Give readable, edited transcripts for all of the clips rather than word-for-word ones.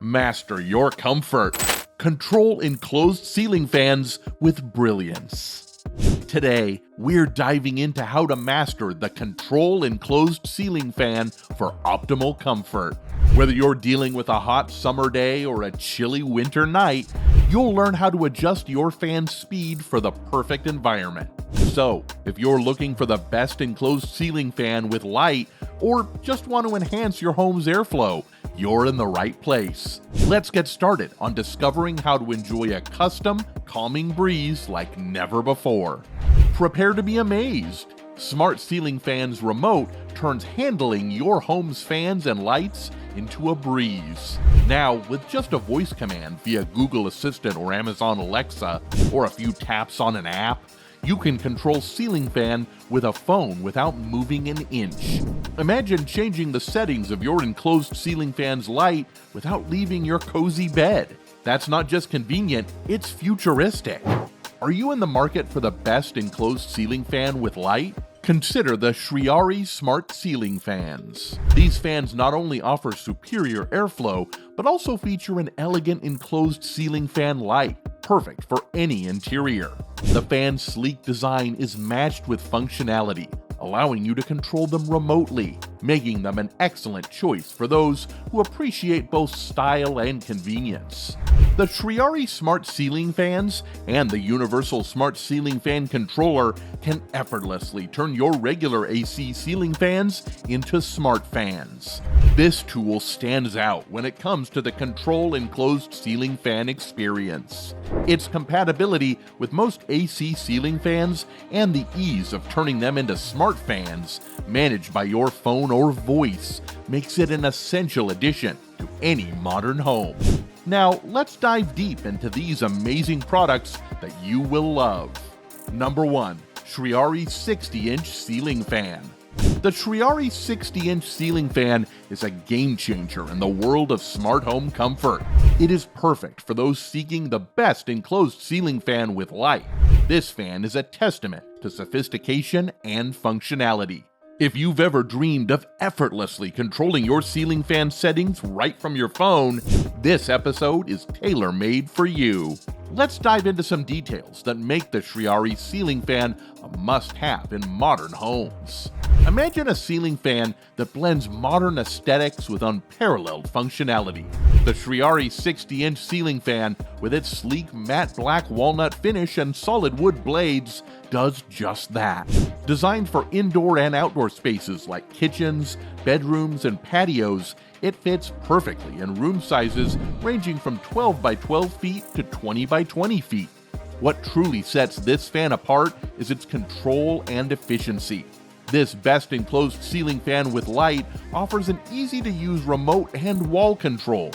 Master your comfort. Control enclosed ceiling fans with brilliance. Today, we're diving into how to master the Control enclosed ceiling fan for optimal comfort. Whether you're dealing with a hot summer day or a chilly winter night, you'll learn how to adjust your fan's speed for the perfect environment. So, if you're looking for the best enclosed ceiling fan with light, or just want to enhance your home's airflow, you're in the right place. Let's get started on discovering how to enjoy a custom, calming breeze like never before. Prepare to be amazed. Smart Ceiling Fans Remote turns handling your home's fans and lights into a breeze. Now, with just a voice command via Google Assistant or Amazon Alexa, or a few taps on an app, you can control ceiling fan with a phone without moving an inch. Imagine changing the settings of your enclosed ceiling fan's light without leaving your cozy bed. That's not just convenient, it's futuristic. Are you in the market for the best enclosed ceiling fan with light? Consider the Shriari Smart Ceiling Fans. These fans not only offer superior airflow, but also feature an elegant enclosed ceiling fan light, perfect for any interior. The fan's sleek design is matched with functionality, allowing you to control them remotely, making them an excellent choice for those who appreciate both style and convenience. The Shriari Smart Ceiling Fans and the Universal Smart Ceiling Fan Controller can effortlessly turn your regular AC ceiling fans into smart fans. This tool stands out when it comes to the Control enclosed ceiling fan experience. Its compatibility with most AC ceiling fans and the ease of turning them into smart fans managed by your phone or voice makes it an essential addition to any modern home. Now, let's dive deep into these amazing products that you will love. Number 1. Shriari 60-inch Ceiling Fan. The Shriari 60-inch ceiling fan is a game changer in the world of smart home comfort. It is perfect for those seeking the best enclosed ceiling fan with light. This fan is a testament to sophistication and functionality. If you've ever dreamed of effortlessly controlling your ceiling fan settings right from your phone, this episode is tailor-made for you. Let's dive into some details that make the Shriari ceiling fan a must-have in modern homes. Imagine a ceiling fan that blends modern aesthetics with unparalleled functionality. The Shriari 60-inch ceiling fan, with its sleek matte black walnut finish and solid wood blades, does just that. Designed for indoor and outdoor spaces like kitchens, bedrooms, and patios, it fits perfectly in room sizes ranging from 12 by 12 feet to 20 by 20 feet. What truly sets this fan apart is its control and efficiency. This best enclosed ceiling fan with light offers an easy-to-use remote and wall control,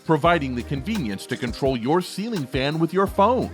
providing the convenience to control your ceiling fan with your phone.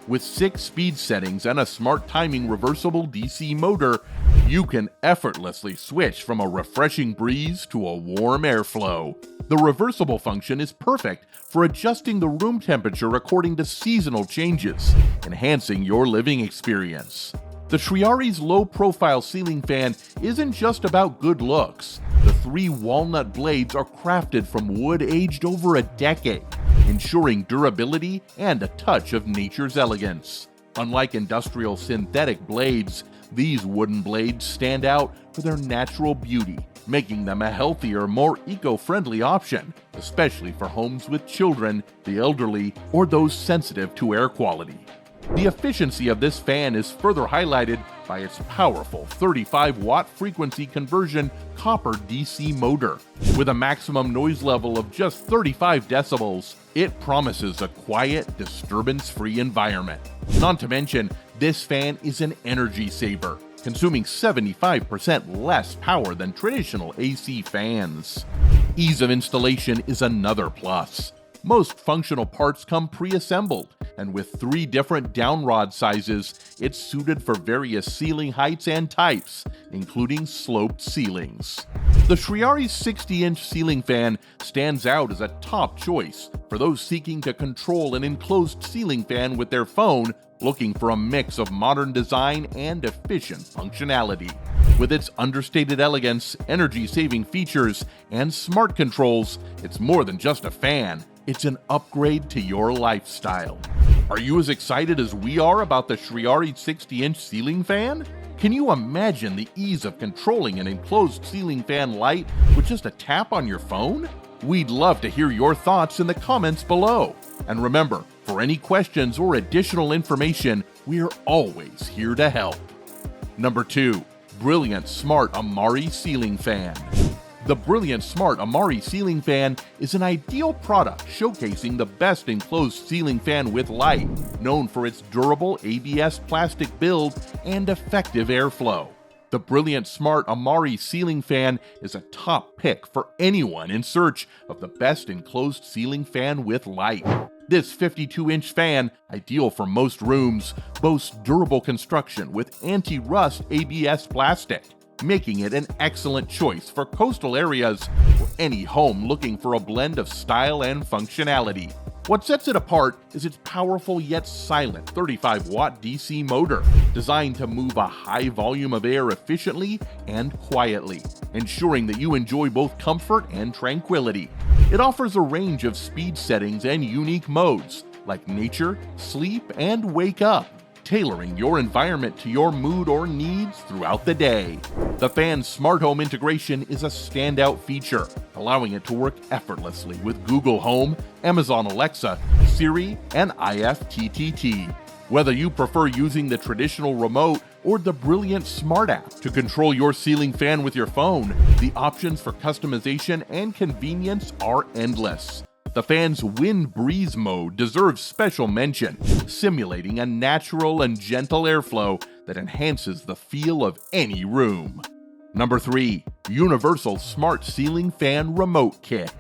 With 6 speed settings and a smart timing reversible DC motor, you can effortlessly switch from a refreshing breeze to a warm airflow. The reversible function is perfect for adjusting the room temperature according to seasonal changes, enhancing your living experience. The Shriari's low-profile ceiling fan isn't just about good looks. The 3 walnut blades are crafted from wood aged over a decade, ensuring durability and a touch of nature's elegance. Unlike industrial synthetic blades, these wooden blades stand out for their natural beauty, making them a healthier, more eco-friendly option, especially for homes with children, the elderly, or those sensitive to air quality. The efficiency of this fan is further highlighted by its powerful 35-watt frequency conversion copper DC motor. With a maximum noise level of just 35 decibels, it promises a quiet, disturbance-free environment. Not to mention, this fan is an energy saver, consuming 75% less power than traditional AC fans. Ease of installation is another plus. Most functional parts come pre-assembled, and with 3 different down rod sizes, it's suited for various ceiling heights and types, including sloped ceilings. The Shriari's 60-inch ceiling fan stands out as a top choice for those seeking to control an enclosed ceiling fan with their phone, looking for a mix of modern design and efficient functionality. With its understated elegance, energy-saving features, and smart controls, it's more than just a fan. It's an upgrade to your lifestyle. Are you as excited as we are about the Shriari 60-inch ceiling fan? Can you imagine the ease of controlling an enclosed ceiling fan light with just a tap on your phone? We'd love to hear your thoughts in the comments below. And remember, for any questions or additional information, we're always here to help. Number 2. Brilliant Smart Amari Ceiling Fan. The Brilliant Smart Amari Ceiling Fan is an ideal product showcasing the best enclosed ceiling fan with light, known for its durable ABS plastic build and effective airflow. The Brilliant Smart Amari Ceiling Fan is a top pick for anyone in search of the best enclosed ceiling fan with light. This 52-inch fan, ideal for most rooms, boasts durable construction with anti-rust ABS plastic, making it an excellent choice for coastal areas or any home looking for a blend of style and functionality. What sets it apart is its powerful yet silent 35-watt DC motor, designed to move a high volume of air efficiently and quietly, ensuring that you enjoy both comfort and tranquility. It offers a range of speed settings and unique modes, like nature, sleep, and wake up, tailoring your environment to your mood or needs throughout the day. The fan's smart home integration is a standout feature, allowing it to work effortlessly with Google Home, Amazon Alexa, Siri, and IFTTT. Whether you prefer using the traditional remote or the Brilliant Smart app to control your ceiling fan with your phone, the options for customization and convenience are endless. The fan's wind breeze mode deserves special mention, simulating a natural and gentle airflow that enhances the feel of any room. Number 3. Universal Smart Ceiling Fan Remote Kit.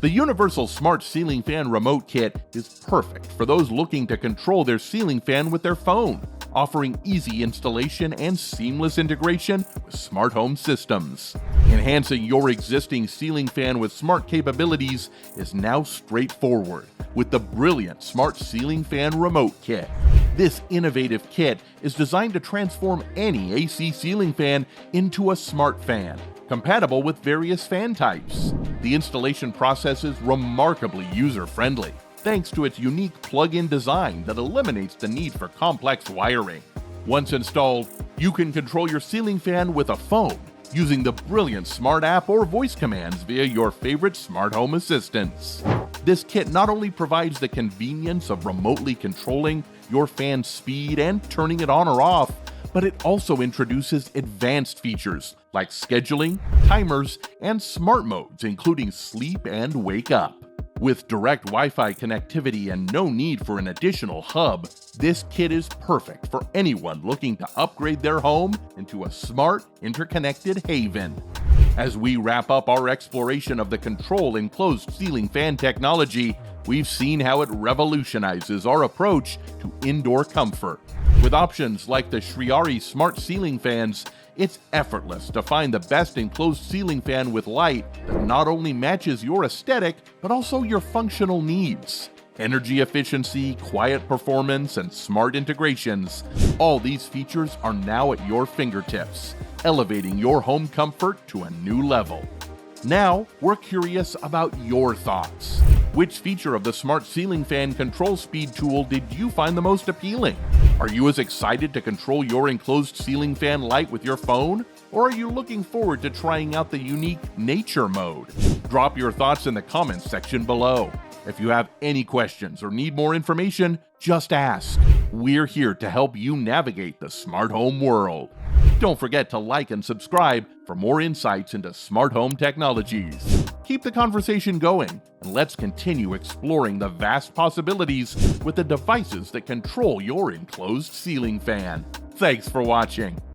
The Universal Smart Ceiling Fan Remote Kit is perfect for those looking to control their ceiling fan with their phone, offering easy installation and seamless integration with smart home systems. Enhancing your existing ceiling fan with smart capabilities is now straightforward with the Brilliant Smart Ceiling Fan Remote Kit. This innovative kit is designed to transform any AC ceiling fan into a smart fan, compatible with various fan types. The installation process is remarkably user-friendly, thanks to its unique plug-in design that eliminates the need for complex wiring. Once installed, you can control your ceiling fan with a phone, using the Brilliant Smart app or voice commands via your favorite smart home assistants. This kit not only provides the convenience of remotely controlling your fan's speed and turning it on or off, but it also introduces advanced features like scheduling, timers, and smart modes, including sleep and wake up. With direct Wi-Fi connectivity and no need for an additional hub, this kit is perfect for anyone looking to upgrade their home into a smart, interconnected haven. As we wrap up our exploration of the control enclosed ceiling fan technology, we've seen how it revolutionizes our approach to indoor comfort. With options like the Shriari Smart Ceiling Fans, it's effortless to find the best enclosed ceiling fan with light that not only matches your aesthetic, but also your functional needs. Energy efficiency, quiet performance, and smart integrations, all these features are now at your fingertips, elevating your home comfort to a new level. Now, we're curious about your thoughts. Which feature of the Smart Ceiling Fan Control Speed tool did you find the most appealing? Are you as excited to control your enclosed ceiling fan light with your phone? Or are you looking forward to trying out the unique Nature mode? Drop your thoughts in the comments section below. If you have any questions or need more information, just ask. We're here to help you navigate the smart home world. Don't forget to like and subscribe for more insights into smart home technologies. Keep the conversation going, and let's continue exploring the vast possibilities with the devices that control your enclosed ceiling fan. Thanks for watching.